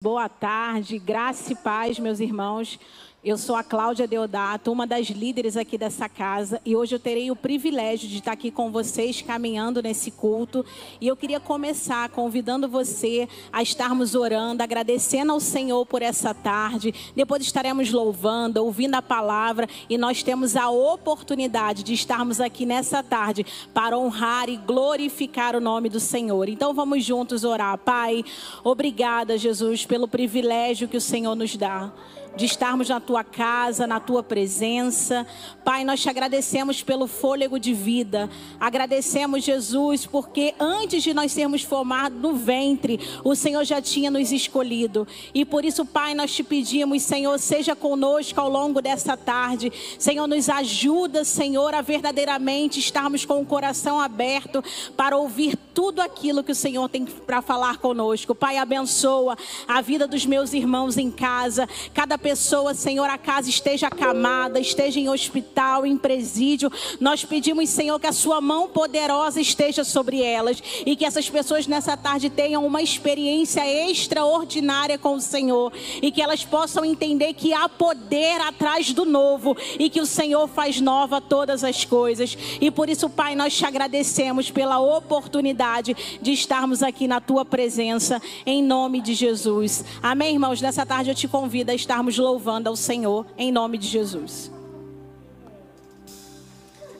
Boa tarde, graça e paz, meus irmãos. Eu sou a Cláudia Deodato, uma das líderes aqui dessa casa, e hoje eu terei o privilégio de estar aqui com vocês, caminhando nesse culto. E eu queria começar convidando você a estarmos orando, agradecendo ao Senhor por essa tarde. Depois estaremos louvando, ouvindo a palavra, e nós temos a oportunidade de estarmos aqui nessa tarde para honrar e glorificar o nome do Senhor. Então vamos juntos orar. Pai, obrigada, Jesus, pelo privilégio que o Senhor nos dá de estarmos na tua casa, na tua presença. Pai, nós te agradecemos pelo fôlego de vida. Agradecemos, Jesus, porque antes de nós sermos formados no ventre, o Senhor já tinha nos escolhido. E por isso, Pai, nós te pedimos, Senhor, seja conosco ao longo dessa tarde. Senhor, nos ajuda, Senhor, a verdadeiramente estarmos com o coração aberto para ouvir tudo aquilo que o Senhor tem para falar conosco. Pai, abençoa a vida dos meus irmãos em casa. Cada pessoa, Senhor, a casa esteja acamada, esteja em hospital, em presídio. Nós pedimos, Senhor, que a sua mão poderosa esteja sobre elas e que essas pessoas nessa tarde tenham uma experiência extraordinária com o Senhor e que elas possam entender que há poder atrás do novo e que o Senhor faz nova todas as coisas. E por isso, Pai, nós te agradecemos pela oportunidade de estarmos aqui na tua presença, em nome de Jesus. Amém, irmãos? Nessa tarde eu te convido a estarmos louvando ao Senhor, em nome de Jesus.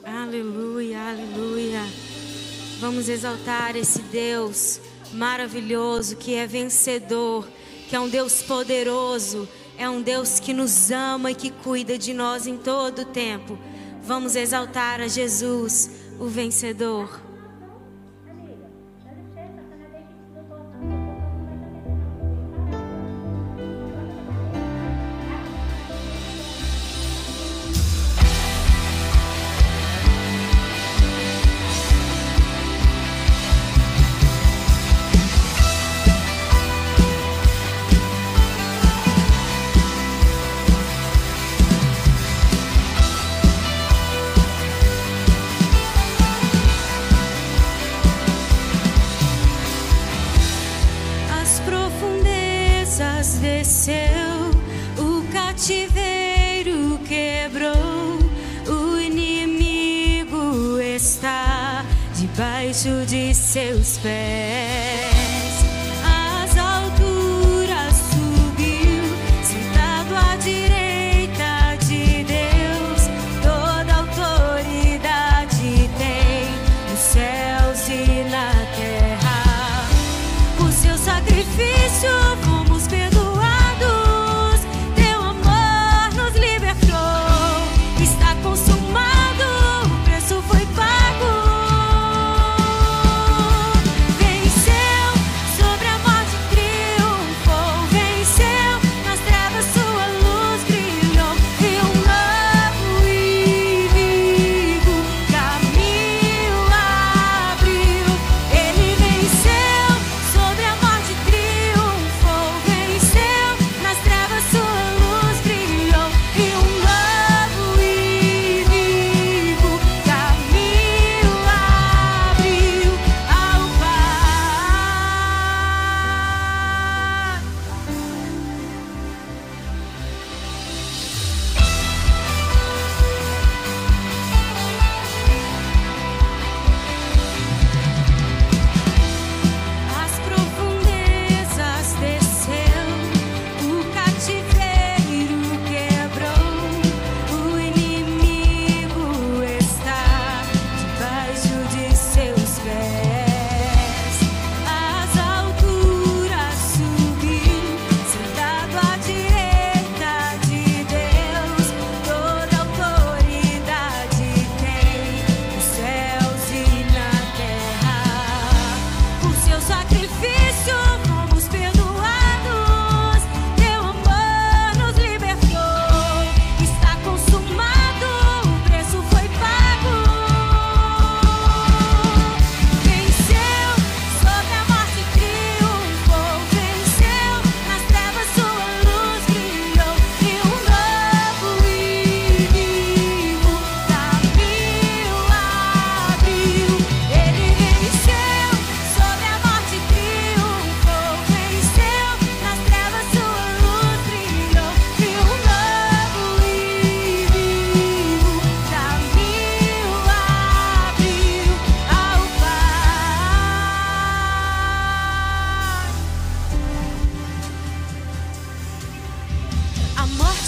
Aleluia, aleluia. Vamos exaltar esse Deus maravilhoso, que é vencedor, que é um Deus poderoso, é um Deus que nos ama e que cuida de nós em todo o tempo. Vamos exaltar a Jesus, o vencedor. Desceu, o cativeiro quebrou, o inimigo está debaixo de seus pés. As alturas subiu, sentado à direita de Deus, toda autoridade tem nos céus e na terra. O seu sacrifício fomos perdoados. Venceu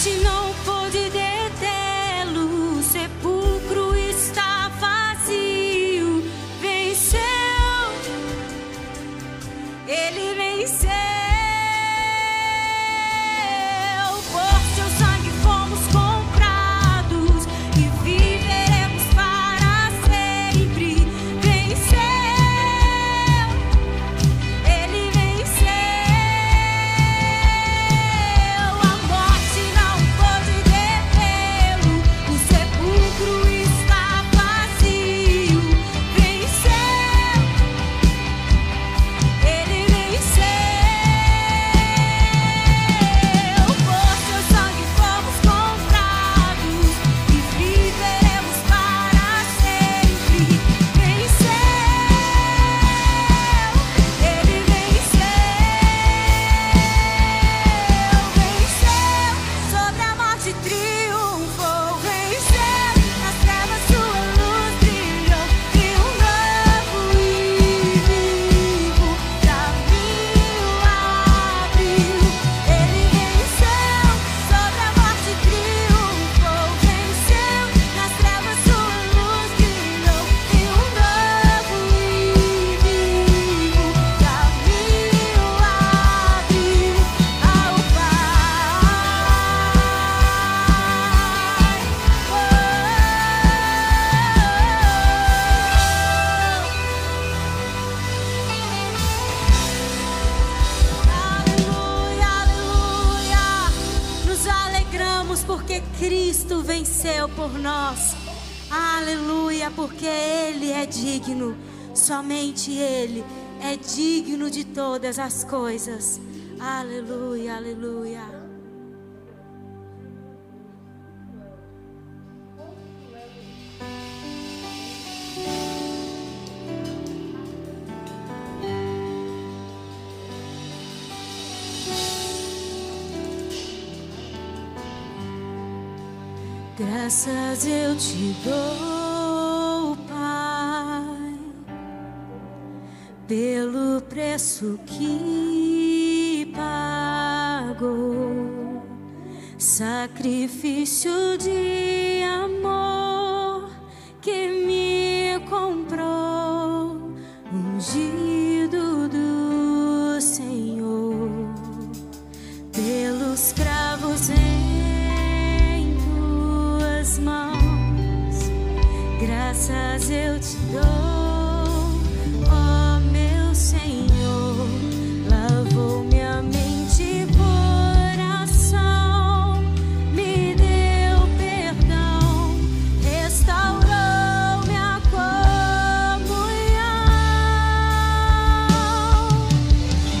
morte não pôde detê-lo, o sepulcro está vazio. Venceu, ele venceu. Por seu sangue fomos comprados e viveremos para sempre. Venceu, ele venceu. A morte não pôde detê-lo, o sepulcro está vazio. Venceu, ele venceu. Por seu sangue fomos comprados e viveremos para sempre. Venceu, ele venceu. Venceu, sobre a morte triunfou. Venceu, nas trevas sua luz brilhou. E um novo e vivo caminho abriu. Ele venceu, sobre a morte triunfou. Venceu, nas trevas sua luz brilhou. E um novo e vivo caminho abriu ao Pai. Aleluia, aleluia. Nos alegramos porque Cristo venceu por nós. Aleluia, porque Ele é digno. Somente Ele é digno de todas as coisas. Aleluia, aleluia. Graças eu te dou, Pai, pelo preço que pagou, sacrifício de amor que me comprou, ungido do Senhor, pelos cravos em tuas mãos. Graças eu te dou, ó meu Senhor. Lavou minha mente e coração, me deu perdão, restaurou minha comunhão.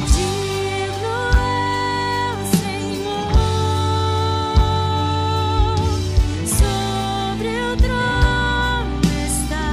Digno é o Senhor, sobre o trono está.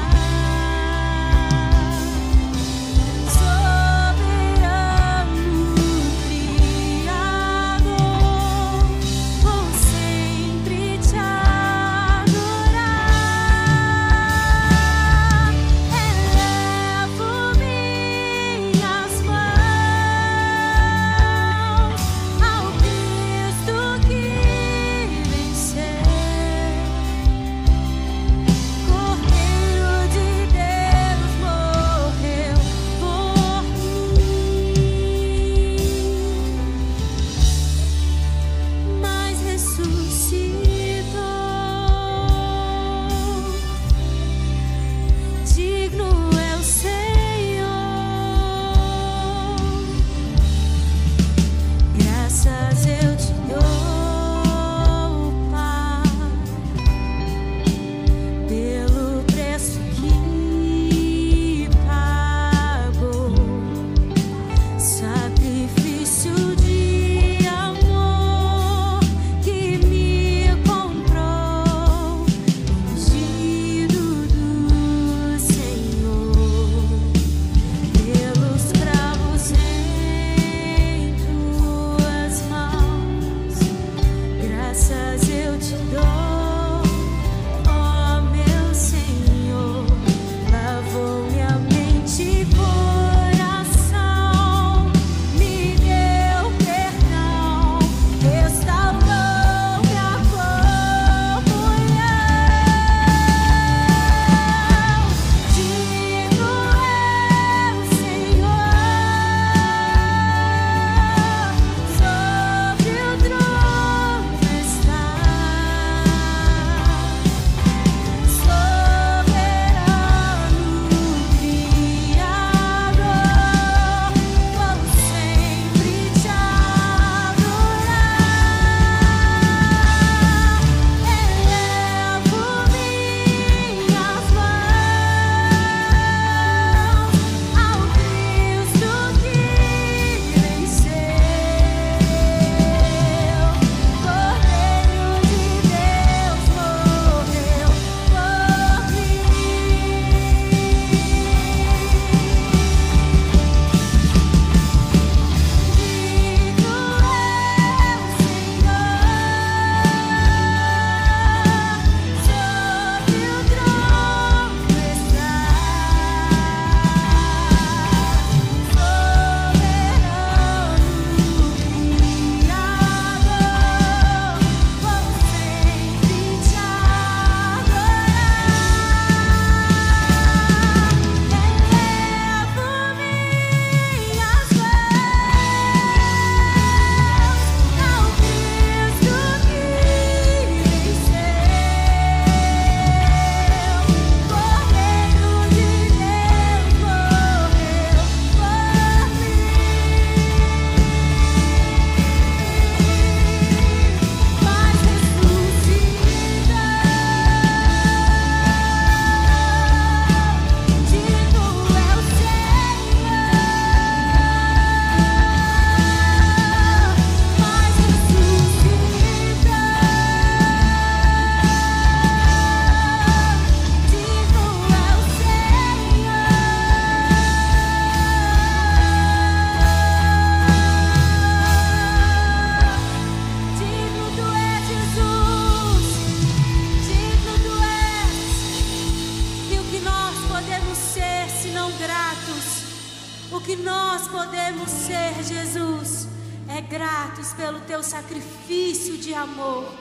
gratos pelo teu sacrifício de amor.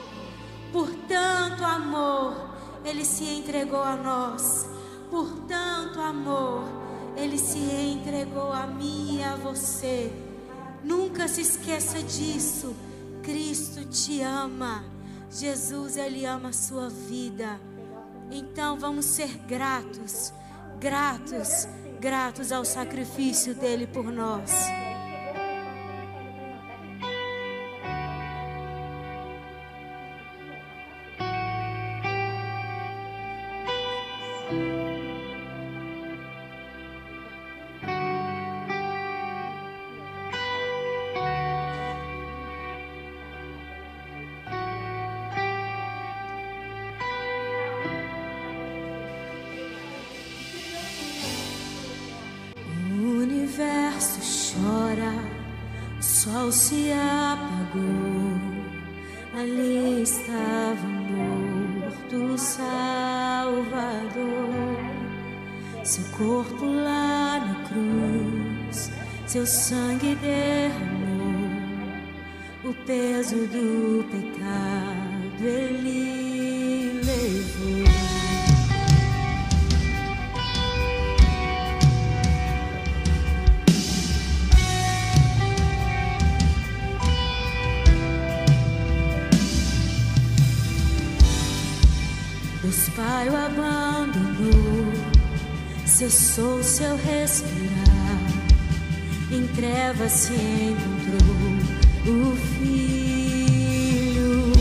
Por tanto amor, Ele se entregou a nós. Por tanto amor, Ele se entregou a mim e a você. Nunca se esqueça disso. Cristo te ama. Jesus, Ele ama a sua vida. Então vamos ser gratos, gratos, gratos ao sacrifício dele por nós. O sol se apagou, ali estava morto o Salvador. Seu corpo lá na cruz, seu sangue derramou, o peso do pecado Ele levou. Deus Pai o abandonou, cessou seu respirar, em trevas se encontrou o Filho.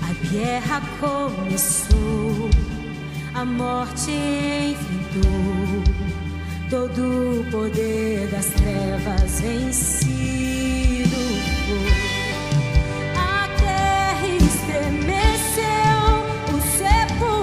A guerra começou, a morte enfrentou, todo o poder das trevas vencido foi. A terra estremeceu, Sempre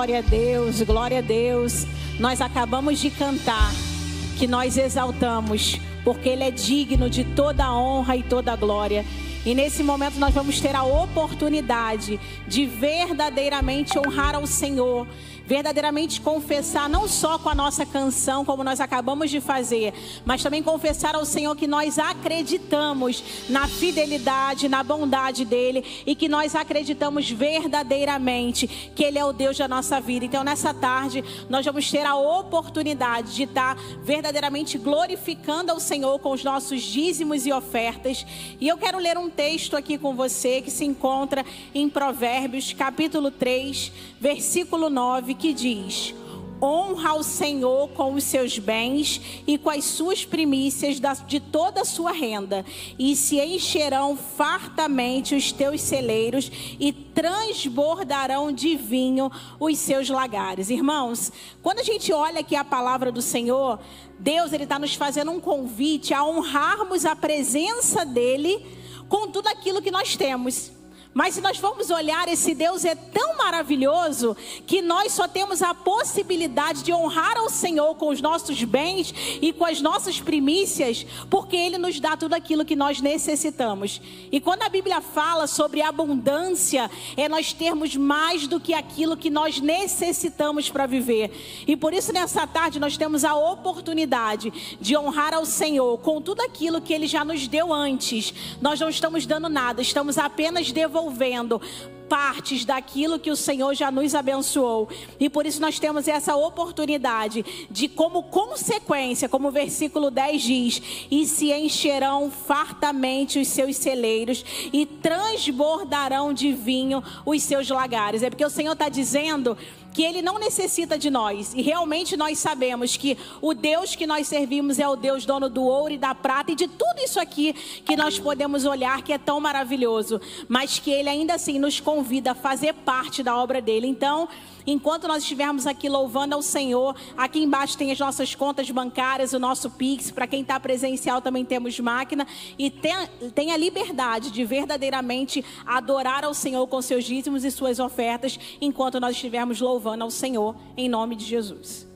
Glória a Deus, glória a Deus. Nós acabamos de cantar que nós exaltamos, porque Ele é digno de toda a honra e toda a glória. E nesse momento nós vamos ter a oportunidade de verdadeiramente honrar ao Senhor, verdadeiramente confessar, não só com a nossa canção, como nós acabamos de fazer, mas também confessar ao Senhor que nós acreditamos na fidelidade, na bondade dEle, e que nós acreditamos verdadeiramente que Ele é o Deus da nossa vida. Então nessa tarde nós vamos ter a oportunidade de estar verdadeiramente glorificando ao Senhor com os nossos dízimos e ofertas. E eu quero ler um texto aqui com você que se encontra em Provérbios capítulo 3, versículo 9, que diz: honra ao Senhor com os seus bens e com as suas primícias de toda a sua renda, e se encherão fartamente os teus celeiros e transbordarão de vinho os seus lagares. Irmãos, quando a gente olha aqui a palavra do Senhor, Deus está nos fazendo um convite a honrarmos a presença dEle com tudo aquilo que nós temos. Mas se nós formos olhar, esse Deus é tão maravilhoso que nós só temos a possibilidade de honrar ao Senhor com os nossos bens e com as nossas primícias, porque Ele nos dá tudo aquilo que nós necessitamos. E quando a Bíblia fala sobre abundância, é nós termos mais do que aquilo que nós necessitamos para viver. E por isso nessa tarde nós temos a oportunidade de honrar ao Senhor com tudo aquilo que Ele já nos deu antes. Nós não estamos dando nada, estamos apenas devolvendo partes daquilo que o Senhor já nos abençoou. E por isso nós temos essa oportunidade de, como consequência, como o versículo 10 diz, e se encherão fartamente os seus celeiros e transbordarão de vinho os seus lagares. É porque o Senhor está dizendo que Ele não necessita de nós. E realmente nós sabemos que o Deus que nós servimos é o Deus dono do ouro e da prata e de tudo isso aqui que nós podemos olhar, que é tão maravilhoso. Mas que Ele ainda assim nos convida a fazer parte da obra dEle. Então, enquanto nós estivermos aqui louvando ao Senhor, aqui embaixo tem as nossas contas bancárias, o nosso Pix. Para quem está presencial também temos máquina. E tem a liberdade de verdadeiramente adorar ao Senhor com seus dízimos e suas ofertas, enquanto nós estivermos louvando ao Senhor, em nome de Jesus.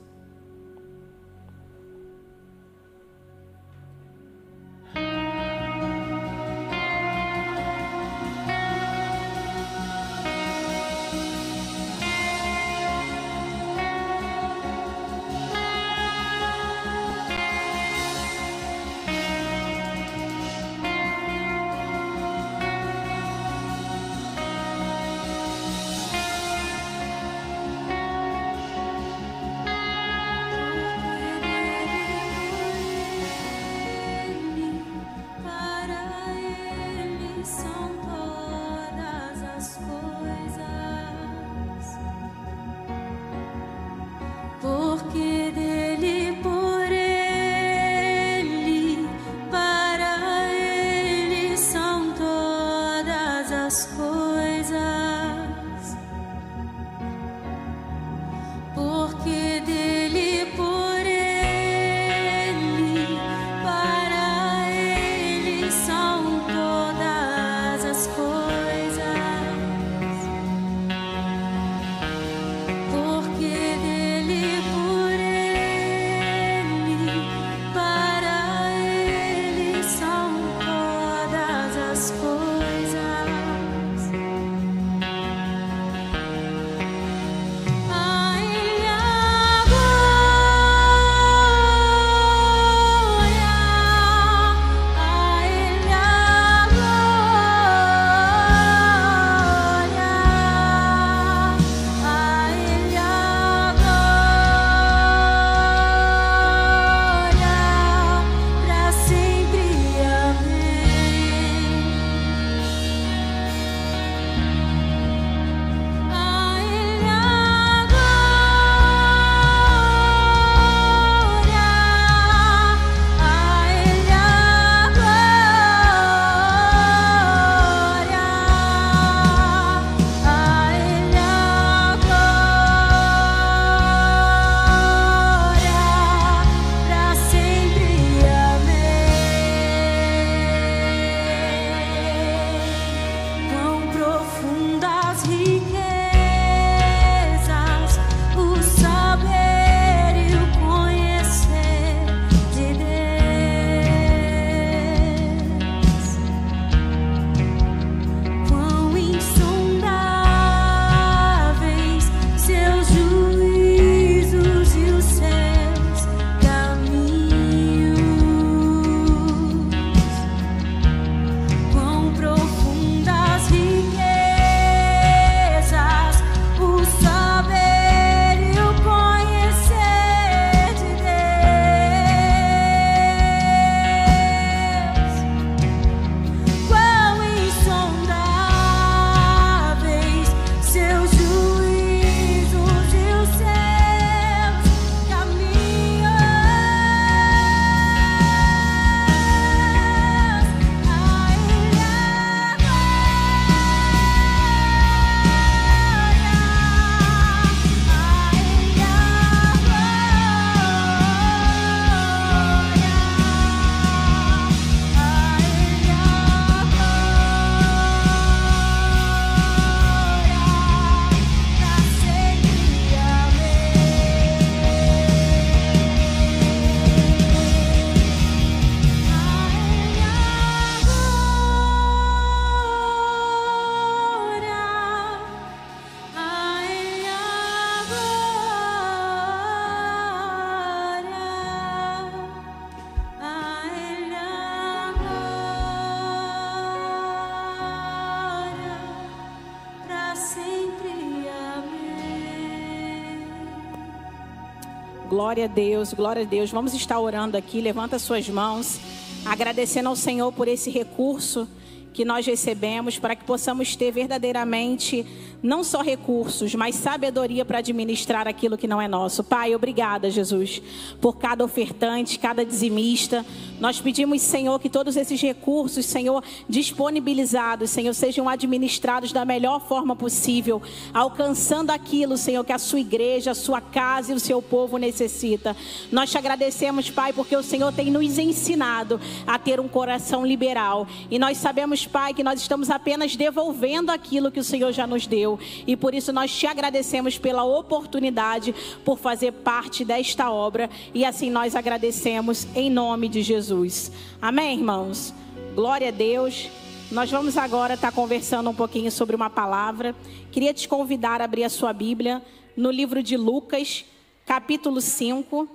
Glória a Deus, glória a Deus. Vamos estar orando aqui, levanta suas mãos, agradecendo ao Senhor por esse recurso que nós recebemos, para que possamos ter verdadeiramente não só recursos, mas sabedoria para administrar aquilo que não é nosso. Pai, obrigada, Jesus, por cada ofertante, cada dizimista. Nós pedimos, Senhor, que todos esses recursos, Senhor, disponibilizados, Senhor, sejam administrados da melhor forma possível, alcançando aquilo, Senhor, que a sua igreja, a sua casa e o seu povo necessita. Nós te agradecemos, Pai, porque o Senhor tem nos ensinado a ter um coração liberal. E nós sabemos, Pai, que nós estamos apenas devolvendo aquilo que o Senhor já nos deu. E por isso nós te agradecemos pela oportunidade, por fazer parte desta obra. E assim nós agradecemos em nome de Jesus. Amém, irmãos? Glória a Deus. Nós vamos agora estar conversando um pouquinho sobre uma palavra. Queria te convidar a abrir a sua Bíblia no livro de Lucas, capítulo 5.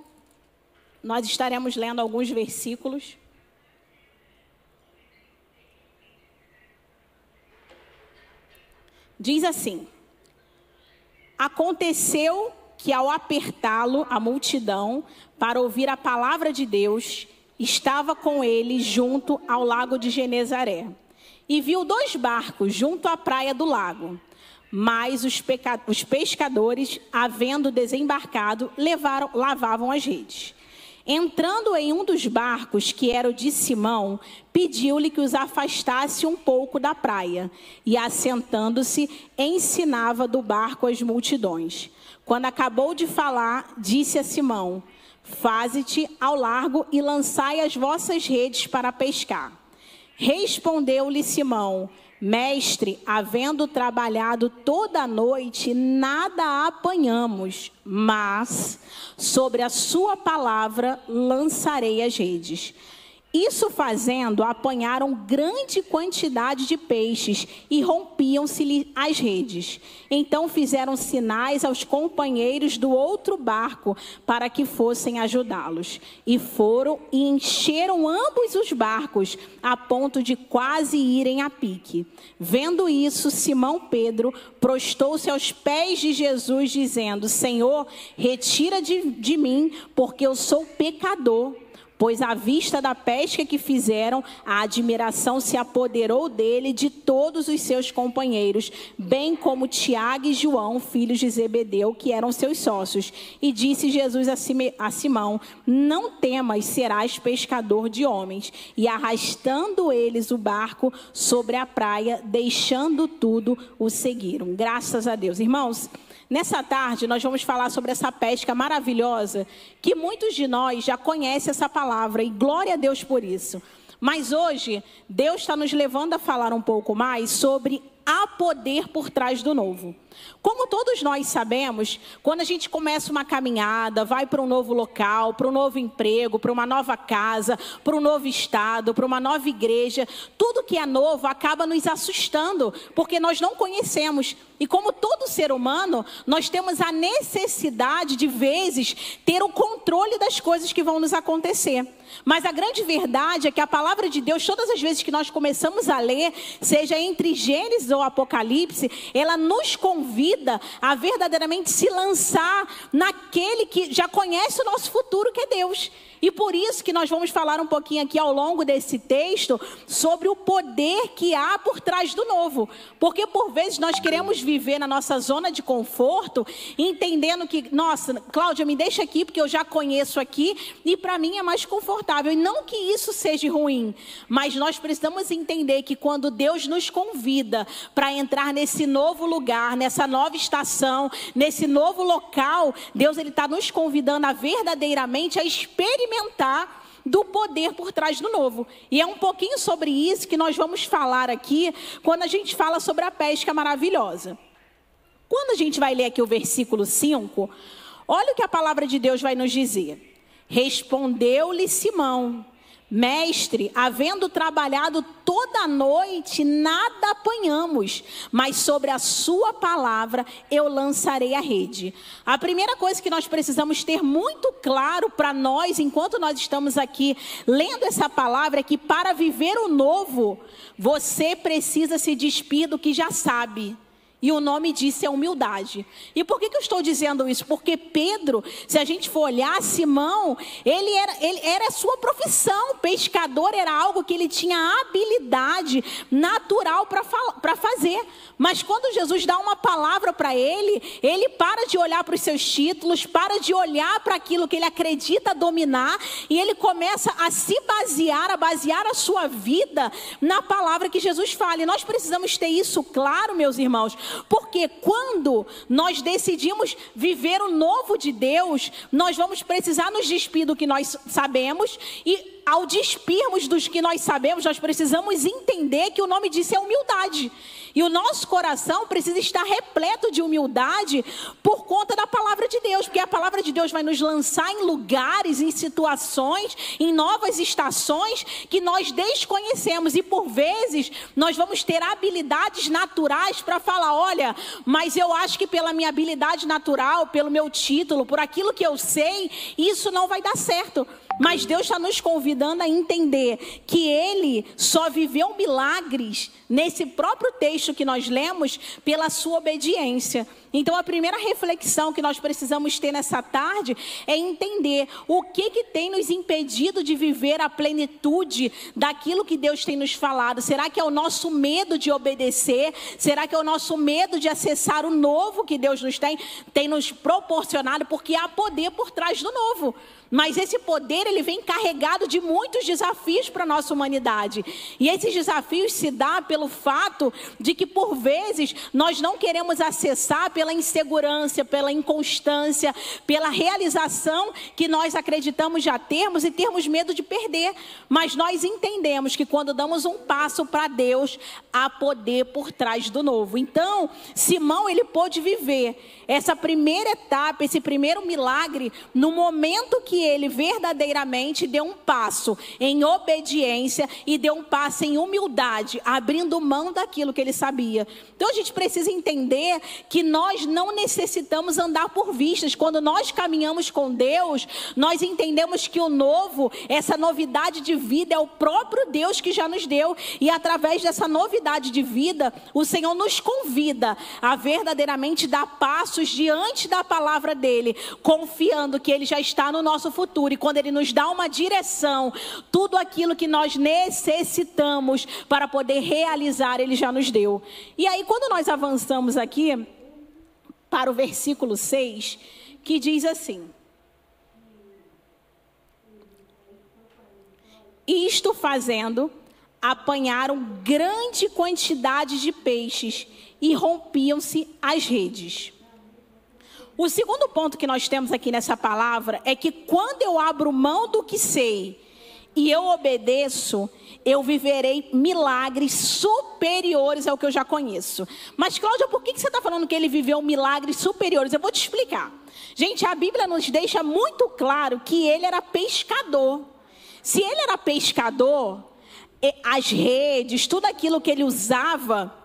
Nós estaremos lendo alguns versículos. Diz assim: aconteceu que ao apertá-lo a multidão para ouvir a palavra de Deus, estava com ele junto ao lago de Genezaré. E viu 2 barcos junto à praia do lago. Mas os pescadores, havendo desembarcado, lavavam as redes. Entrando em um dos barcos, que era o de Simão, pediu-lhe que os afastasse um pouco da praia. E, assentando-se, ensinava do barco as multidões. Quando acabou de falar, disse a Simão: faze-te ao largo e lançai as vossas redes para pescar. Respondeu-lhe Simão: mestre, havendo trabalhado toda a noite, nada apanhamos, mas sobre a sua palavra lançarei as redes. Isso fazendo, apanharam grande quantidade de peixes e rompiam-se-lhe as redes. Então fizeram sinais aos companheiros do outro barco para que fossem ajudá-los. E foram e encheram ambos os barcos, a ponto de quase irem a pique. Vendo isso, Simão Pedro prostou-se aos pés de Jesus, dizendo: Senhor, retira de mim, porque eu sou pecador. Pois à vista da pesca que fizeram, a admiração se apoderou dele e de todos os seus companheiros, bem como Tiago e João, filhos de Zebedeu, que eram seus sócios. E disse Jesus a Simão: não temas, serás pescador de homens. E arrastando eles o barco sobre a praia, deixando tudo, o seguiram. Graças a Deus. Irmãos, nessa tarde nós vamos falar sobre essa pesca maravilhosa, que muitos de nós já conhecem essa palavra, e glória a Deus por isso. Mas hoje, Deus está nos levando a falar um pouco mais sobre há poder por trás do novo. Como todos nós sabemos, quando a gente começa uma caminhada, vai para um novo local, para um novo emprego, para uma nova casa, para um novo estado, para uma nova igreja, tudo que é novo acaba nos assustando, porque nós não conhecemos. E como todo ser humano, nós temos a necessidade de vezes ter o controle das coisas que vão nos acontecer. Mas a grande verdade é que a palavra de Deus, todas as vezes que nós começamos a ler, seja entre Gênesis ou Apocalipse, ela nos convida a verdadeiramente se lançar naquele que já conhece o nosso futuro, que é Deus. E por isso que nós vamos falar um pouquinho aqui ao longo desse texto sobre o poder que há por trás do novo. Porque por vezes nós queremos viver na nossa zona de conforto, entendendo que, nossa, Cláudia, me deixa aqui porque eu já conheço aqui e para mim é mais confortável. E não que isso seja ruim, mas nós precisamos entender que quando Deus nos convida para entrar nesse novo lugar, nessa nova estação, nesse novo local, Deus ele está nos convidando a verdadeiramente a experimentar do poder por trás do novo. E é um pouquinho sobre isso que nós vamos falar aqui quando a gente fala sobre a pesca maravilhosa. Quando a gente vai ler aqui o versículo 5, olha o que a palavra de Deus vai nos dizer. Respondeu-lhe Simão: mestre, havendo trabalhado toda a noite, nada apanhamos, mas sobre a sua palavra eu lançarei a rede. A primeira coisa que nós precisamos ter muito claro para nós, enquanto nós estamos aqui lendo essa palavra, é que para viver o novo, você precisa se despir do que já sabe E o nome disso é humildade. E por que eu estou dizendo isso? Porque Pedro, se a gente for olhar, Simão, ele era a sua profissão. Pescador era algo que ele tinha habilidade natural para fazer. Mas quando Jesus dá uma palavra para ele, ele para de olhar para os seus títulos, para de olhar para aquilo que ele acredita dominar, e ele começa a se basear, a basear a sua vida na palavra que Jesus fala. E nós precisamos ter isso claro, meus irmãos, porque quando nós decidimos viver o novo de Deus, nós vamos precisar nos despir do que nós sabemos, e ao despirmos dos que nós sabemos, nós precisamos entender que o nome disso é humildade. E o nosso coração precisa estar repleto de humildade por conta da palavra de Deus. Porque a palavra de Deus vai nos lançar em lugares, em situações, em novas estações que nós desconhecemos. E por vezes nós vamos ter habilidades naturais para falar, olha, mas eu acho que pela minha habilidade natural, pelo meu título, por aquilo que eu sei, isso não vai dar certo. Mas Deus está nos convidando a entender que Ele só viveu milagres nesse próprio texto que nós lemos pela sua obediência. Então a primeira reflexão que nós precisamos ter nessa tarde é entender o que tem nos impedido de viver a plenitude daquilo que Deus tem nos falado. Será que é o nosso medo de obedecer? Será que é o nosso medo de acessar o novo que Deus nos tem nos proporcionado? Porque há poder por trás do novo. Mas esse poder, ele vem carregado de muitos desafios para a nossa humanidade. E esses desafios se dão pelo fato de que, por vezes, nós não queremos acessar pela insegurança, pela inconstância, pela realização que nós acreditamos já termos e termos medo de perder. Mas nós entendemos que quando damos um passo para Deus, há poder por trás do novo. Então, Simão, ele pôde viver essa primeira etapa, esse primeiro milagre, no momento que ele verdadeiramente deu um passo em obediência e deu um passo em humildade, abrindo mão daquilo que ele sabia. Então a gente precisa entender que nós não necessitamos andar por vistas. Quando nós caminhamos com Deus, nós entendemos que o novo, essa novidade de vida, é o próprio Deus que já nos deu. E através dessa novidade de vida, o Senhor nos convida a verdadeiramente dar passos diante da palavra dele, confiando que ele já está no nosso futuro. E quando ele nos dá uma direção, tudo aquilo que nós necessitamos para poder realizar, ele já nos deu. E aí, quando nós avançamos aqui para o versículo 6, que diz assim: isto fazendo, apanharam grande quantidade de peixes e rompiam-se as redes. O segundo ponto que nós temos aqui nessa palavra é que quando eu abro mão do que sei e eu obedeço, eu viverei milagres superiores ao que eu já conheço. Mas, Cláudia, por que você está falando que ele viveu milagres superiores? Eu vou te explicar. Gente, a Bíblia nos deixa muito claro que ele era pescador. Se ele era pescador, as redes, tudo aquilo que ele usava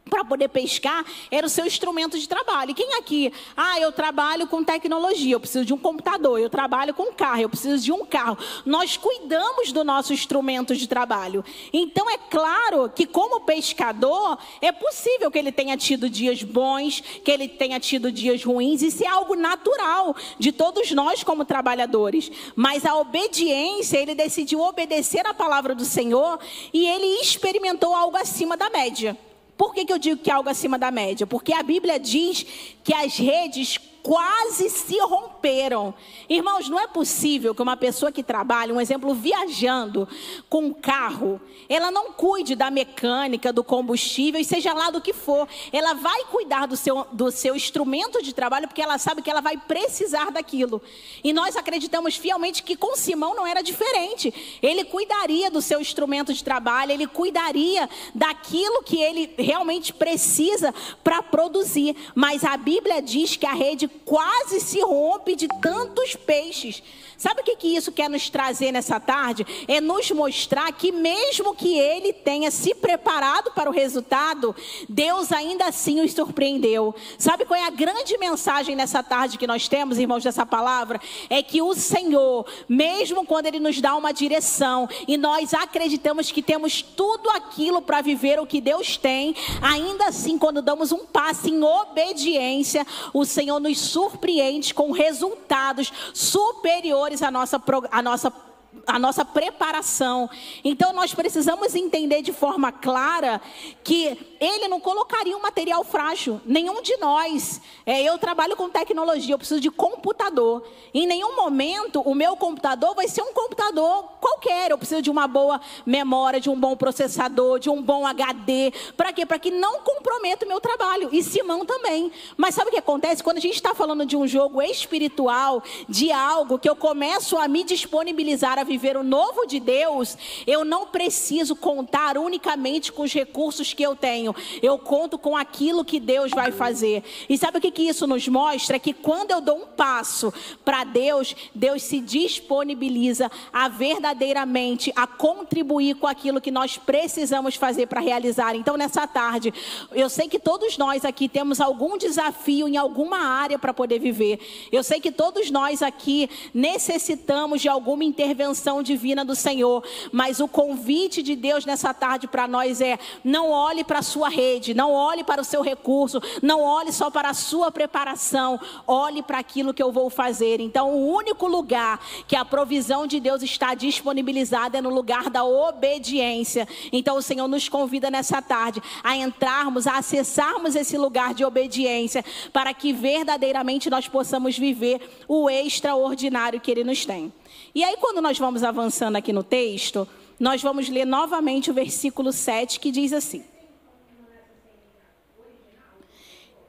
para poder pescar, era o seu instrumento de trabalho. E quem aqui? Eu trabalho com tecnologia, eu preciso de um computador. Eu trabalho com carro, eu preciso de um carro. Nós cuidamos do nosso instrumento de trabalho. Então é claro que, como pescador, é possível que ele tenha tido dias bons, que ele tenha tido dias ruins. Isso é algo natural de todos nós como trabalhadores. Mas a obediência, ele decidiu obedecer a palavra do Senhor e ele experimentou algo acima da média. Por que eu digo que é algo acima da média? Porque a Bíblia diz que as redes quase se romperam. Irmãos, não é possível que uma pessoa que trabalha, um exemplo, viajando com um carro, ela não cuide da mecânica, do combustível, e seja lá do que for. Ela vai cuidar do seu instrumento de trabalho, porque ela sabe que ela vai precisar daquilo. E nós acreditamos fielmente que com Simão não era diferente. Ele cuidaria do seu instrumento de trabalho, ele cuidaria daquilo que ele realmente precisa para produzir. Mas a Bíblia diz que a rede quase se rompe de tantos peixes. Sabe o que isso quer nos trazer nessa tarde? É nos mostrar que mesmo que ele tenha se preparado para o resultado, Deus ainda assim os surpreendeu. Sabe qual é a grande mensagem nessa tarde que nós temos, irmãos, dessa palavra? É que o Senhor, mesmo quando ele nos dá uma direção e nós acreditamos que temos tudo aquilo para viver o que Deus tem, ainda assim, quando damos um passo em obediência, o Senhor nos surpreende com resultados superiores à nossa preparação. Então nós precisamos entender de forma clara que ele não colocaria um material frágil, nenhum de nós. Eu trabalho com tecnologia, eu preciso de computador. Em nenhum momento o meu computador vai ser um computador qualquer. Eu preciso de uma boa memória, de um bom processador, de um bom HD. Para quê? Para que não comprometa o meu trabalho. E Simão também. Mas sabe o que acontece? Quando a gente está falando de um jogo espiritual, de algo que eu começo a me disponibilizar a viver o novo de Deus, eu não preciso contar unicamente com os recursos que eu tenho. Eu conto com aquilo que Deus vai fazer. E sabe o que isso nos mostra? Que quando eu dou um passo para Deus, Deus se disponibiliza a verdadeiramente a contribuir com aquilo que nós precisamos fazer para realizar. Então nessa tarde, eu sei que todos nós aqui temos algum desafio em alguma área para poder viver. Eu sei que todos nós aqui necessitamos de alguma intervenção divina do Senhor, mas o convite de Deus nessa tarde para nós é: não olhe para a sua rede, não olhe para o seu recurso, não olhe só para a sua preparação, olhe para aquilo que eu vou fazer. Então o único lugar que a provisão de Deus está disponibilizada é no lugar da obediência. Então o Senhor nos convida nessa tarde a entrarmos, a acessarmos esse lugar de obediência, para que verdadeiramente nós possamos viver o extraordinário que Ele nos tem. E aí, quando nós vamos avançando aqui no texto, nós vamos ler novamente o versículo 7, que diz assim: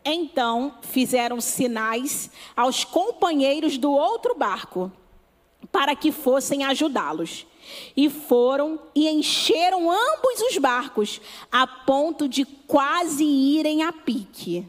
então fizeram sinais aos companheiros do outro barco, para que fossem ajudá-los. E foram e encheram ambos os barcos, a ponto de quase irem a pique.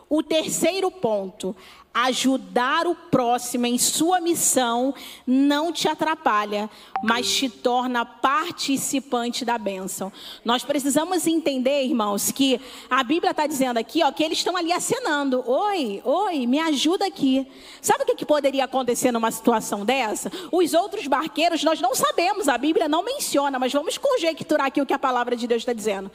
O terceiro ponto: ajudar o próximo em sua missão não te atrapalha, mas te torna participante da bênção. Nós precisamos entender, irmãos, que a Bíblia está dizendo aqui, que eles estão ali acenando. Oi, me ajuda aqui. Sabe o que poderia acontecer numa situação dessa? Os outros barqueiros, nós não sabemos, a Bíblia não menciona, mas vamos conjecturar aqui o que a palavra de Deus está dizendo.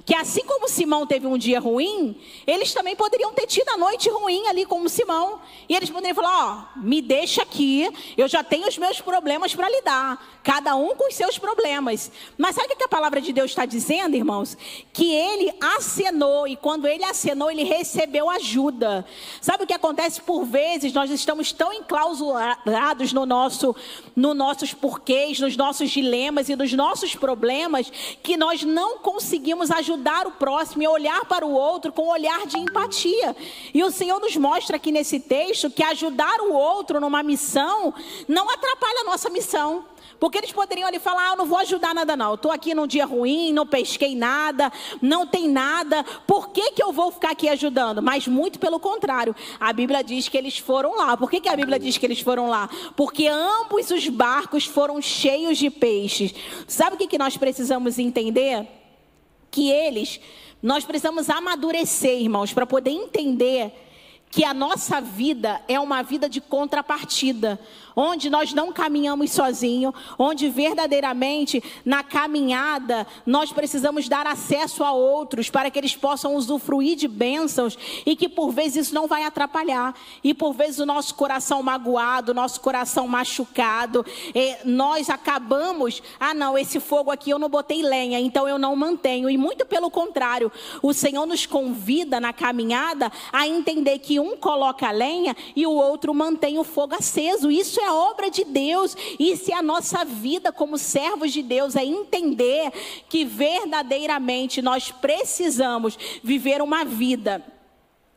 Que assim como Simão teve um dia ruim, eles também poderiam ter tido a noite ruim ali como Simão. E eles poderiam falar: me deixa aqui, eu já tenho os meus problemas para lidar, cada um com os seus problemas. Mas sabe o que a palavra de Deus está dizendo, irmãos? Que ele acenou, e quando ele acenou, ele recebeu ajuda. Sabe o que acontece? Por vezes nós estamos tão enclausurados nos nossos porquês, nos nossos dilemas e nos nossos problemas, que nós não conseguimos ajudar o próximo e olhar para o outro com um olhar de empatia. E o Senhor nos mostra aqui nesse texto que ajudar o outro numa missão não atrapalha a nossa missão. Porque eles poderiam ali falar: eu não vou ajudar nada não, eu estou aqui num dia ruim, não pesquei nada, não tem nada, por que eu vou ficar aqui ajudando? Mas muito pelo contrário, a Bíblia diz que eles foram lá. Por que a Bíblia diz que eles foram lá? Porque ambos os barcos foram cheios de peixes. Sabe o que nós precisamos entender? Nós precisamos amadurecer, irmãos, para poder entender que a nossa vida é uma vida de contrapartida, onde nós não caminhamos sozinhos, onde verdadeiramente na caminhada nós precisamos dar acesso a outros para que eles possam usufruir de bênçãos, e que por vezes isso não vai atrapalhar. E por vezes o nosso coração magoado, o nosso coração machucado, nós acabamos: não, esse fogo aqui eu não botei lenha, então eu não mantenho. E muito pelo contrário, o Senhor nos convida na caminhada a entender que um coloca a lenha e o outro mantém o fogo aceso. Isso é obra de Deus. Isso é a nossa vida como servos de Deus, é entender que verdadeiramente nós precisamos viver uma vida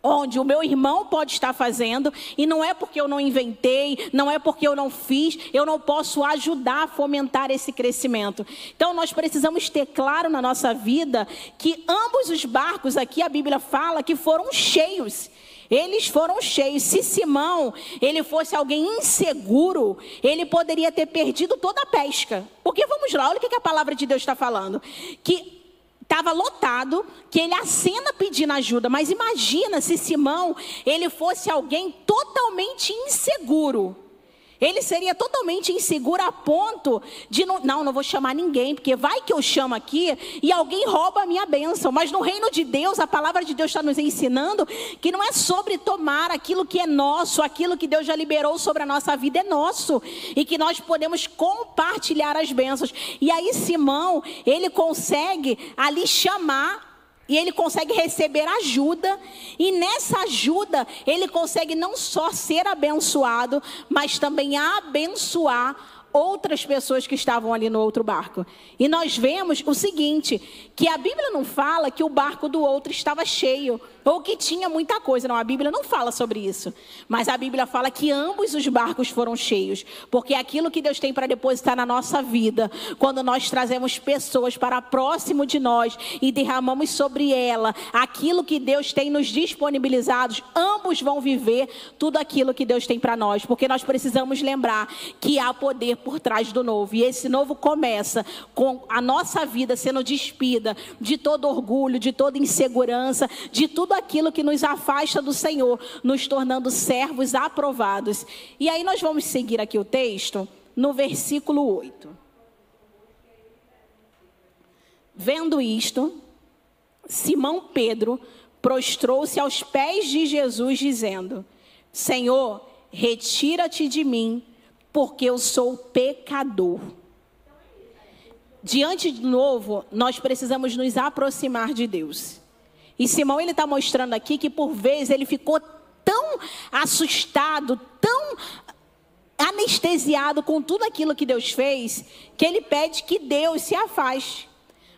onde o meu irmão pode estar fazendo, e não é porque eu não inventei, não é porque eu não fiz, eu não posso ajudar a fomentar esse crescimento. Então nós precisamos ter claro na nossa vida que ambos os barcos aqui, a Bíblia fala que foram cheios. Eles foram cheios. Se Simão, ele fosse alguém inseguro, ele poderia ter perdido toda a pesca. Porque vamos lá, olha o que a palavra de Deus está falando. Que estava lotado, que ele acena pedindo ajuda. Mas imagina se Simão, ele fosse alguém totalmente inseguro. Ele seria totalmente inseguro a ponto de não vou chamar ninguém, porque vai que eu chamo aqui e alguém rouba a minha bênção. Mas no reino de Deus, a palavra de Deus está nos ensinando que não é sobre tomar aquilo que é nosso, aquilo que Deus já liberou sobre a nossa vida é nosso, e que nós podemos compartilhar as bênçãos. E aí Simão, ele consegue ali chamar, e ele consegue receber ajuda, e nessa ajuda ele consegue não só ser abençoado, mas também abençoar outras pessoas que estavam ali no outro barco. E nós vemos o seguinte, que a Bíblia não fala que o barco do outro estava cheio, ou que tinha muita coisa. Não, a Bíblia não fala sobre isso. Mas a Bíblia fala que ambos os barcos foram cheios. Porque aquilo que Deus tem para depositar na nossa vida, quando nós trazemos pessoas para próximo de nós e derramamos sobre ela aquilo que Deus tem nos disponibilizados, ambos vão viver tudo aquilo que Deus tem para nós. Porque nós precisamos lembrar que há poder por trás do novo. E esse novo começa com a nossa vida sendo despida de todo orgulho, de toda insegurança, de tudo aquilo que nos afasta do Senhor, nos tornando servos aprovados. E aí nós vamos seguir aqui o texto no versículo 8. Vendo isto, Simão Pedro prostrou-se aos pés de Jesus, dizendo: Senhor, retira-te de mim, porque eu sou pecador. Diante de novo, nós precisamos nos aproximar de Deus. E Simão, ele está mostrando aqui que por vezes ele ficou tão assustado, tão anestesiado com tudo aquilo que Deus fez, que ele pede que Deus se afaste.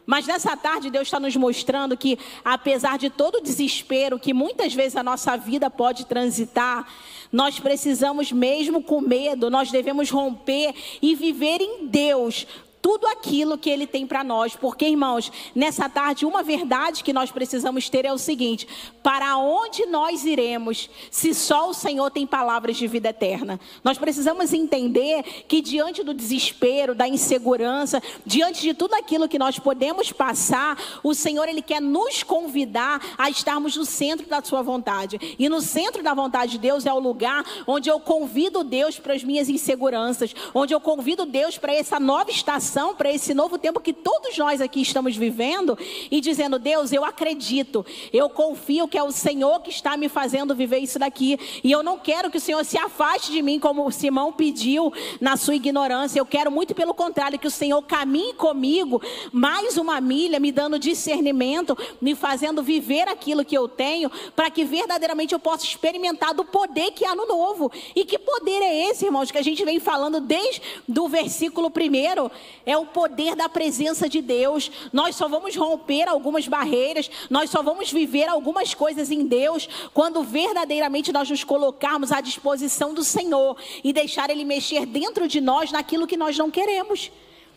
Mas nessa tarde Deus está nos mostrando que, apesar de todo o desespero que muitas vezes a nossa vida pode transitar, nós precisamos, mesmo com medo, nós devemos romper e viver em Deus tudo aquilo que Ele tem para nós. Porque, irmãos, nessa tarde, uma verdade que nós precisamos ter é o seguinte: para onde nós iremos, se só o Senhor tem palavras de vida eterna? Nós precisamos entender que diante do desespero, da insegurança, diante de tudo aquilo que nós podemos passar, o Senhor, Ele quer nos convidar a estarmos no centro da sua vontade. E no centro da vontade de Deus é o lugar onde eu convido Deus para as minhas inseguranças, onde eu convido Deus para essa nova estação, para esse novo tempo que todos nós aqui estamos vivendo, e dizendo: Deus, eu acredito, eu confio que é o Senhor que está me fazendo viver isso daqui, e eu não quero que o Senhor se afaste de mim como o Simão pediu na sua ignorância. Eu quero muito pelo contrário, que o Senhor caminhe comigo mais uma milha, me dando discernimento, me fazendo viver aquilo que eu tenho, para que verdadeiramente eu possa experimentar do poder que há no novo. E que poder é esse, irmãos, que a gente vem falando desde o versículo 1? É o poder da presença de Deus. Nós só vamos romper algumas barreiras, nós só vamos viver algumas coisas em Deus quando verdadeiramente nós nos colocarmos à disposição do Senhor e deixar Ele mexer dentro de nós naquilo que nós não queremos.